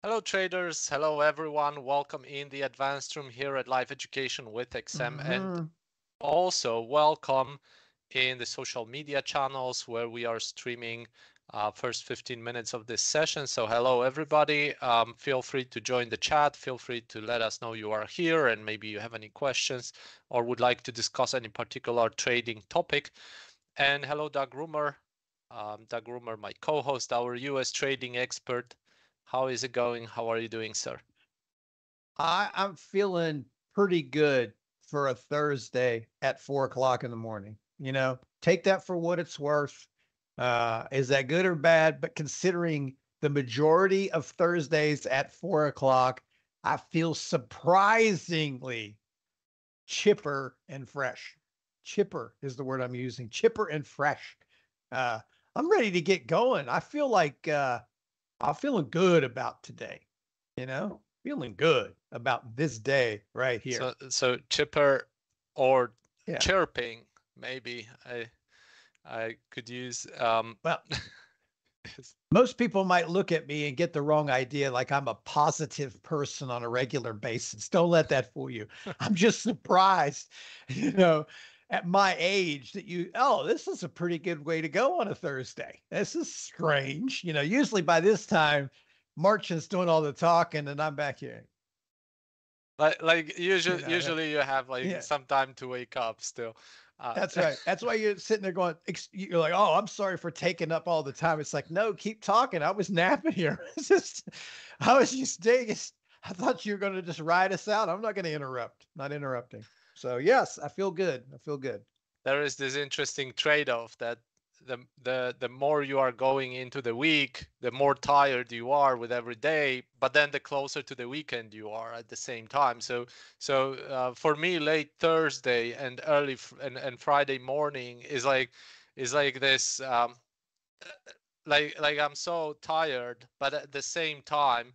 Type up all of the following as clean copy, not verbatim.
Hello traders, hello everyone. Welcome in the advanced room here at Live Education with XM, and Mhm. also welcome in the social media channels where we are streaming first 15 minutes of this session. So hello everybody. Feel free to join the chat. Feel free to let us know you are here and maybe you have any questions or would like to discuss any particular trading topic. And hello Doug Rumer. Doug Rumer, my co-host, our US trading expert. How is it going? How are you doing, sir? I'm feeling pretty good for a Thursday at 4 o'clock in the morning. Take that for what it's worth. Is that good or bad? But considering the majority of Thursdays at 4 o'clock, I feel surprisingly chipper and fresh. Chipper is the word I'm using. Chipper and fresh. Uh, I'm ready to get going. I feel like I'm feeling good about today, feeling good about this day right here. So chipper or Yeah. chirping, maybe I could use Well, most people might look at me and get the wrong idea like I'm a positive person on a regular basis. Don't let that fool you. I'm just surprised, you know, at my age that this is a pretty good way to go on a Thursday. This is strange. Usually by this time, Marchand's doing all the talking and I'm back here. like You usually know, usually you have like yeah. some time to wake up still. That's right. That's why you're sitting there going, you're like, oh, I'm sorry for taking up all the time. It's like, no, keep talking. I was napping here. It's just, I was just digging. I thought you were going to just ride us out. I'm not going to interrupt, not interrupting. So, yes, I feel good. I feel good. There is this interesting trade-off that the more you are going into the week, the more tired you are with every day, but then the closer to the weekend you are at the same time. So for me, late Thursday and and Friday morning is like this like I'm so tired, but at the same time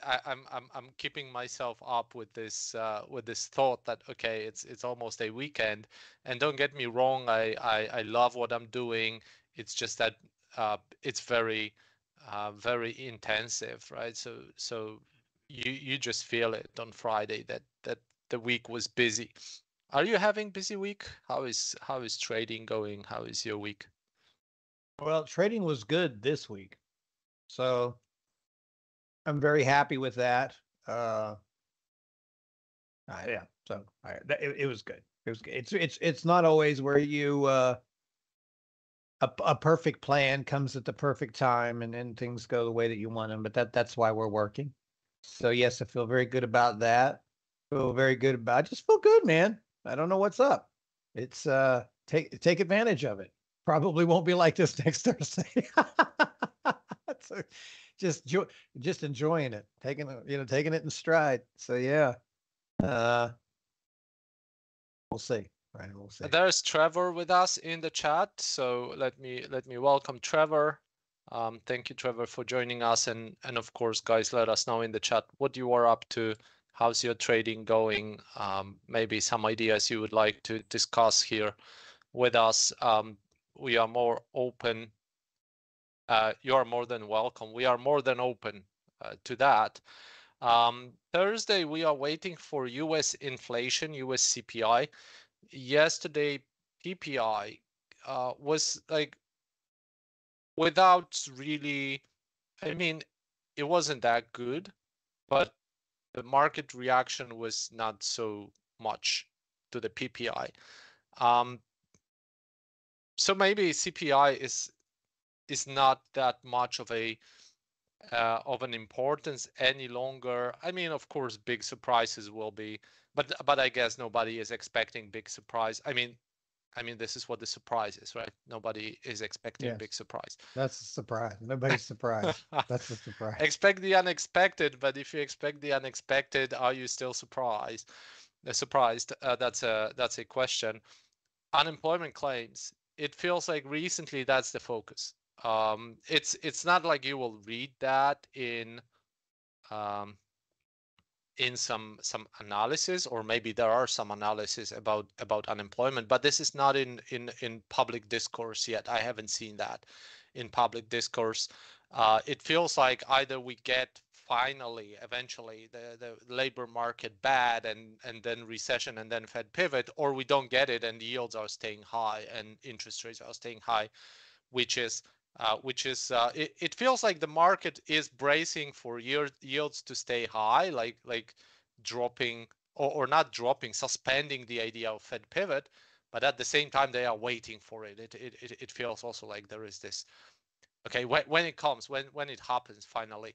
I'm keeping myself up with this thought that okay, it's almost a weekend, and don't get me wrong, I love what I'm doing. It's just that it's very intensive, right? So you just feel it on Friday that the week was busy. Are you having busy week? How is trading going? How is your week? Well, trading was good this week. So I'm very happy with that. Uh, yeah. So it was good. It was good. It's not always where a perfect plan comes at the perfect time and things go the way that you want them. But that's why we're working. So yes, I feel very good about that. Feel very good about. I just feel good, man. I don't know what's up. It's take advantage of it. Probably won't be like this next Thursday. So just just enjoying it, taking it in stride. So yeah, uh, we'll see. Right, we'll see. There's Trevor with us in the chat, so let me welcome Trevor. Thank you, Trevor, for joining us, and of course, guys, let us know in the chat what you are up to. How's your trading going? Maybe some ideas you would like to discuss here with us. We are more open. You are more than welcome. We are more than open to that. Thursday, we are waiting for US inflation, US CPI. Yesterday, PPI was like without really, I mean, it wasn't that good, but the market reaction was not so much to the PPI. Um, so maybe CPI is not that much of an importance any longer. I mean, of course, big surprises will be, but I guess nobody is expecting big surprise. I mean, this is what the surprise is, right? Nobody is expecting Yes, big surprise. that's a surprise. Nobody's surprised. That's the surprise. Expect the unexpected, but if you expect the unexpected, are you still surprised? Surprised? That's a question. Unemployment claims. It feels like recently that's the focus. It's not like you will read that um, in some analysis, or maybe there are some analysis about unemployment, but this is not in public discourse yet. I haven't seen that in public discourse. It feels like either we get finally, eventually, the labor market bad and then recession and then Fed pivot, or we don't get it and the yields are staying high and interest rates are staying high, which is it feels like the market is bracing for yields to stay high, like dropping or not dropping, suspending the idea of Fed pivot, but at the same time they are waiting for it. It feels also like there is this. Okay, when it comes, when it happens finally,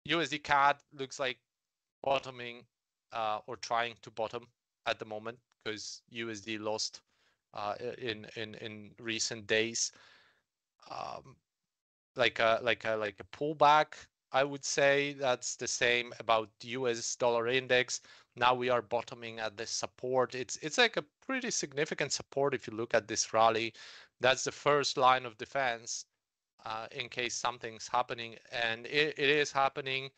USD CAD looks like bottoming or trying to bottom at the moment because USD lost in recent days, like a pullback. I would say that's the same about the US dollar index. Now we are bottoming at this support. It's like a pretty significant support if you look at this rally. That's the first line of defense in case something's happening, and it is happening.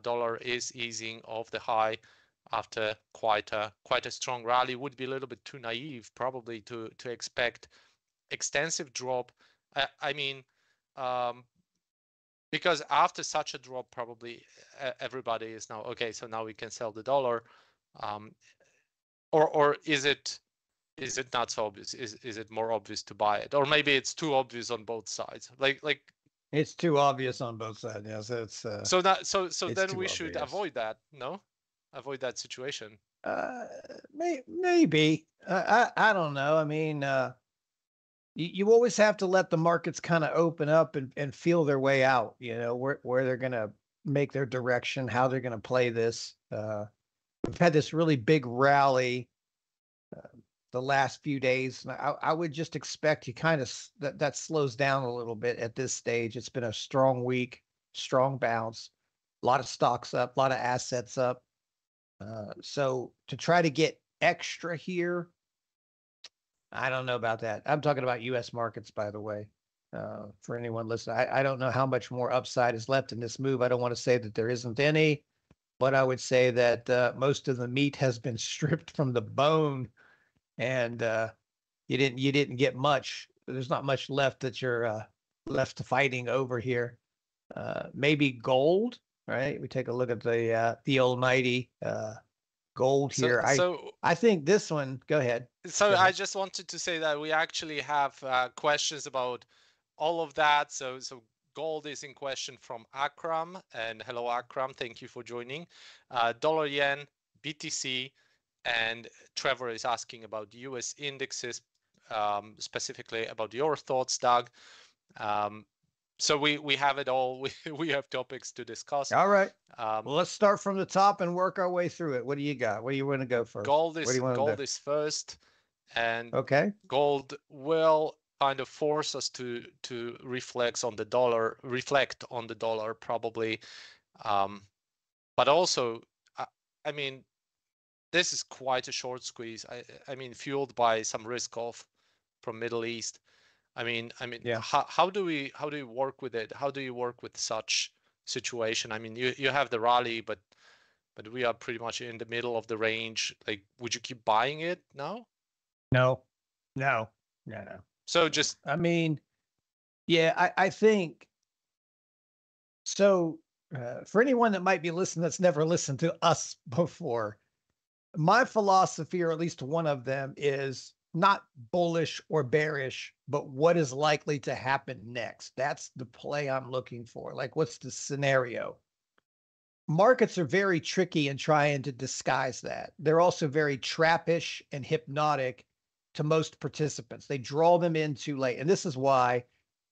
Dollar is easing off the high after quite a strong rally. Would be a little bit too naive probably to expect extensive drop. I mean, because after such a drop, probably everybody is now okay. So now we can sell the dollar, or is it not so obvious? Is it more obvious to buy it, or maybe it's too obvious on both sides? Like It's too obvious on both sides. Yes, it's so that so it's then too we should obvious. avoid that. No, avoid that situation. Maybe. I don't know. I mean, you always have to let the markets kind of open up and feel their way out, you know, where they're going to make their direction, how they're going to play this. We've had this really big rally the last few days. And I would just expect you kind of that slows down a little bit at this stage. It's been a strong week, strong bounce, a lot of stocks up, a lot of assets up. So to try to get extra here, I don't know about that. I'm talking about U.S. markets, by the way. For anyone listening, I don't know how much more upside is left in this move. I don't want to say that there isn't any, but I would say that most of the meat has been stripped from the bone, and you didn't get much. There's not much left that you're left fighting over here. Maybe gold, right? We take a look at the almighty gold So here. I think this one. Go ahead. so Go I ahead. just wanted to say that we actually have questions about all of that. So gold is in question from Akram, and hello Akram, thank you for joining. Dollar yen, BTC, and Trevor is asking about US indexes, specifically about your thoughts, Doug. So we have it all. We have topics to discuss. All right. Well, let's start from the top and work our way through it. What do you got? Where do you want to go first? Gold Where do you want to is first, and Okay. gold will kind of force us to reflect on the dollar probably, but also I mean this is quite a short squeeze. I mean fueled by some risk off from Middle East. I mean Yeah. how do we work with it? How do you work with such situation? I mean you have the rally, but we are pretty much in the middle of the range. Like, would you keep buying it now? No. No. No. No. So just I mean, yeah, I think so. For anyone that might be listening that's never listened to us before, my philosophy, or at least one of them, is not bullish or bearish, but what is likely to happen next. That's the play I'm looking for. Like, what's the scenario? Markets are very tricky in trying to disguise that. They're also very trappish and hypnotic to most participants. They draw them in too late. And this is why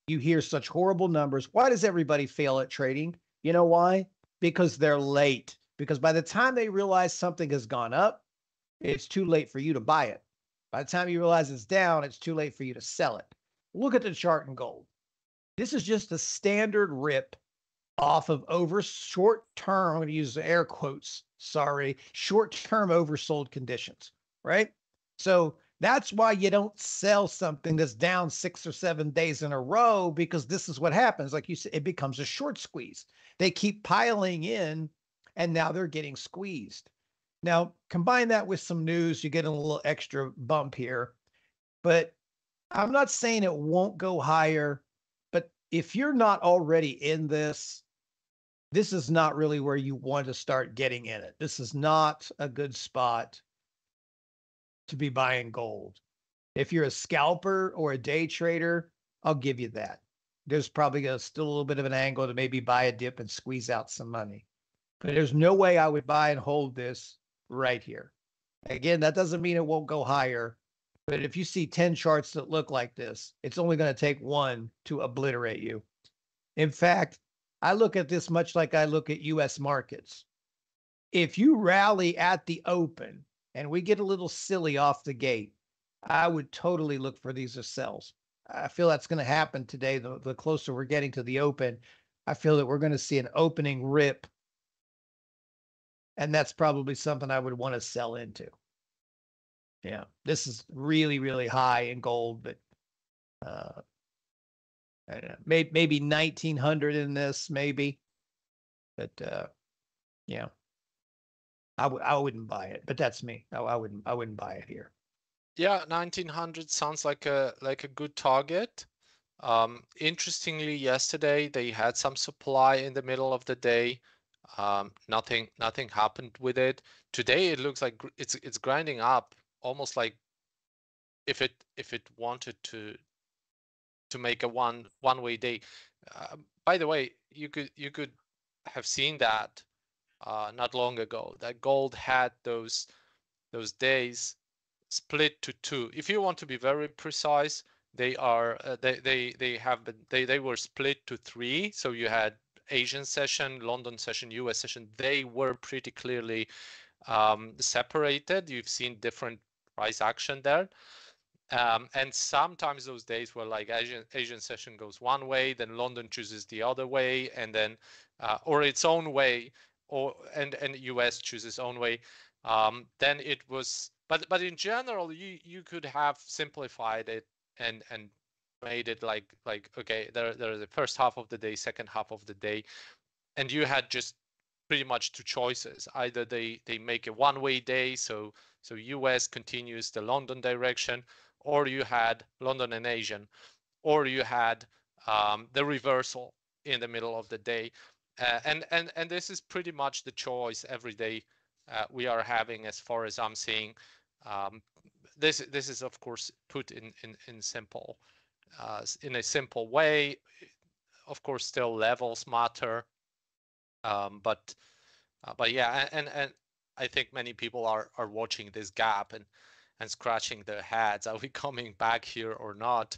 you hear such horrible numbers. Why does everybody fail at trading? You know why? Because they're late. Because by the time they realize something has gone up, it's too late for you to buy it. By the time you realize it's down, it's too late for you to sell it. Look at the chart in gold. This is just a standard rip off of over short term. I'm going to use the air quotes. Sorry, short term oversold conditions, right? So that's why you don't sell something that's down 6 or 7 days in a row, because this is what happens. Like you said, it becomes a short squeeze. They keep piling in, and now they're getting squeezed. Now, combine that with some news, you get a little extra bump here. But I'm not saying it won't go higher, but if you're not already in this, this is not really where you want to start getting in it. This is not a good spot to be buying gold. If you're a scalper or a day trader, I'll give you that. There's probably still a little bit of an angle to maybe buy a dip and squeeze out some money. But there's no way I would buy and hold this right here. Again, that doesn't mean it won't go higher. But if you see 10 charts that look like this, it's only going to take one to obliterate you. In fact, I look at this much like I look at US markets. If you rally at the open and we get a little silly off the gate, I would totally look for these as sells. I feel that's going to happen today. The closer we're getting to the open, I feel that we're going to see an opening rip. And that's probably something I would want to sell into. Yeah, this is really, really high in gold, but I don't know, maybe 1900 in this, maybe. But yeah, I wouldn't buy it. But that's me. I wouldn't buy it here. Yeah, 1900 sounds like a good target. Interestingly, yesterday they had some supply in the middle of the day. Nothing happened with it. Today it looks like it's grinding up, almost like if it wanted to make a one-way day. By the way, you could have seen that not long ago, that gold had those days split to two. If you want to be very precise, they are they were split to three. So you had Asian session, London session, US session. They were pretty clearly separated. You've seen different price action there. And sometimes those days were like Asian session goes one way, then London chooses the other way, and then or its own way, or and US chooses own way. Then it was, but in general, you could have simplified it and made it like okay, there's the first half of the day, second half of the day, and you had just pretty much two choices. Either they make a one-way day, so US continues the London direction, or you had London and Asian, or you had the reversal in the middle of the day. And this is pretty much the choice every day we are having, as far as I'm seeing. This is of course put in simple in a simple way. Of course, still levels matter, but yeah, and I think many people are watching this gap and scratching their heads. Are we coming back here or not?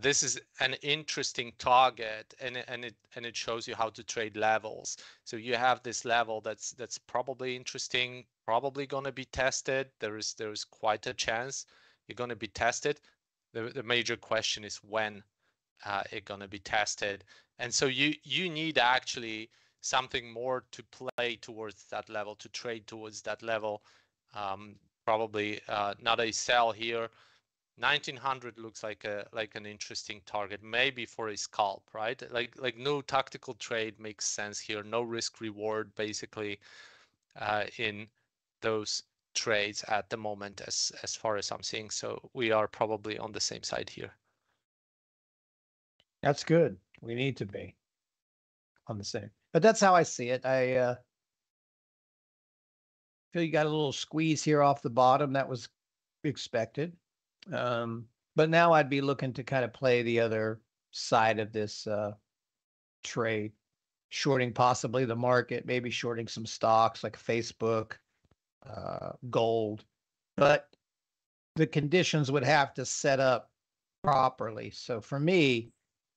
This is an interesting target, and it shows you how to trade levels. So you have this level that's probably interesting, probably going to be tested. There is quite a chance you're going to be tested. The major question is when it's going to be tested, and so you need actually something more to play towards that level, to trade towards that level. Probably not a sell here. 1900 looks like an interesting target, maybe for a scalp, right? Like no tactical trade makes sense here, no risk reward basically in those trades at the moment, as far as I'm seeing. So we are probably on the same side here. That's good. We need to be on the same. But that's how I see it. I feel you got a little squeeze here off the bottom. That was expected. But now I'd be looking to kind of play the other side of this trade, shorting possibly the market, maybe shorting some stocks like Facebook, gold. But the conditions would have to set up properly. So for me,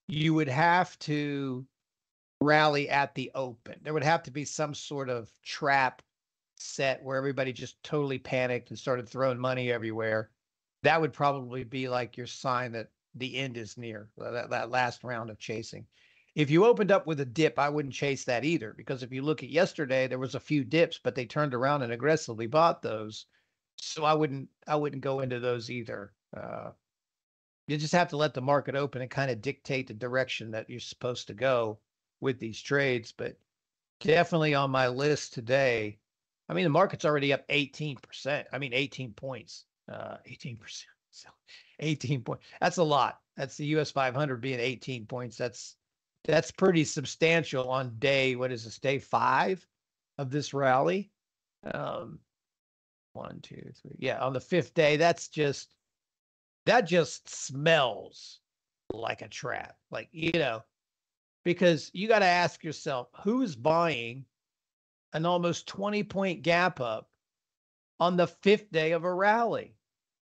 you would have to rally at the open. There would have to be some sort of trap set where everybody just totally panicked and started throwing money everywhere. That would probably be like your sign that the end is near, that last round of chasing. If you opened up with a dip, I wouldn't chase that either, because if you look at yesterday, there was a few dips, but they turned around and aggressively bought those. So I wouldn't go into those either. You just have to let the market open and kind of dictate the direction that you're supposed to go with these trades. But definitely on my list today, I mean, the market's already up 18%. I mean, 18 points, 18%. So 18 points. That's a lot. That's the US 500 being 18 points. That's pretty substantial on day, what is this, day 5 of this rally? Um, 1, 2, 3. Yeah, on the 5th day, that just smells like a trap. Like, because you got to ask yourself, who's buying an almost 20-point gap up on the 5th day of a rally?